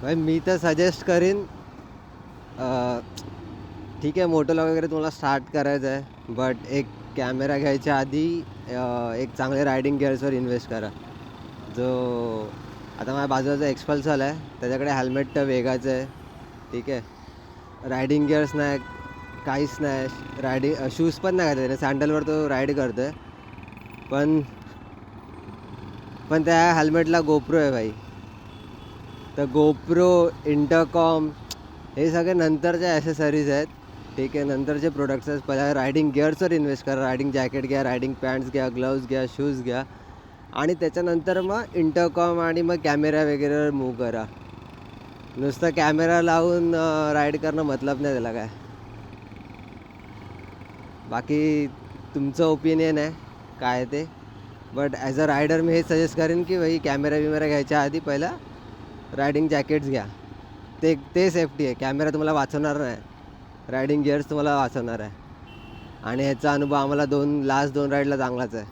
भाई मी तर सजेस्ट करीन, ठीक आहे मोटोला वगैरे तुम्हाला स्टार्ट करायचं आहे, बट एक कॅमेरा घ्यायच्या आधी एक चांगले रायडिंग गिअर्सवर इन्व्हेस्ट करा. जो आता माझ्या बाजूचा एक्सपल्सवाला आहे, त्याच्याकडे हेल्मेट तर वेगाचं आहे, ठीक आहे. रायडिंग गिअर्स नाही, काहीच नाही. रायडिंग शूज पण नाही घातले, सँडलवर तो राईड करतो आहे. पण पण त्या हेल्मेटला गोप्रो आहे भाई. तर गोप्रो, इंटरकॉम हे सगळे नंतरच्या ॲसेसरीज आहेत, ठीक आहे. नंतरचे प्रोडक्ट्स आहेत. पहिला रायडिंग गिअर्सवर इन्व्हेस्ट करा. रायडिंग जॅकेट घ्या, रायडिंग पॅन्ट्स घ्या, ग्लव्ज घ्या, शूज घ्या, आणि त्याच्यानंतर मग इंटरकॉम आणि मग कॅमेरा वगैरेवर मूव करा. नुसतं कॅमेरा लावून राईड करणं मतलब नाही त्याला काय. बाकी तुमचं ओपिनियन आहे काय ते, बट ॲज अ रायडर मी हे सजेस्ट करेन की भाई कॅमेरा बिमेरा घ्यायच्या आधी पहिला रायडिंग जॅकेट्स घ्या. ते सेफ्टी आहे. कॅमेरा तुम्हाला वाचवणार नाही, रायडिंग गिअर्स तुम्हाला वाचवणार आहे. आणि ह्याचा अनुभव आम्हाला लास्ट दोन राईडला चांगलाच आहे.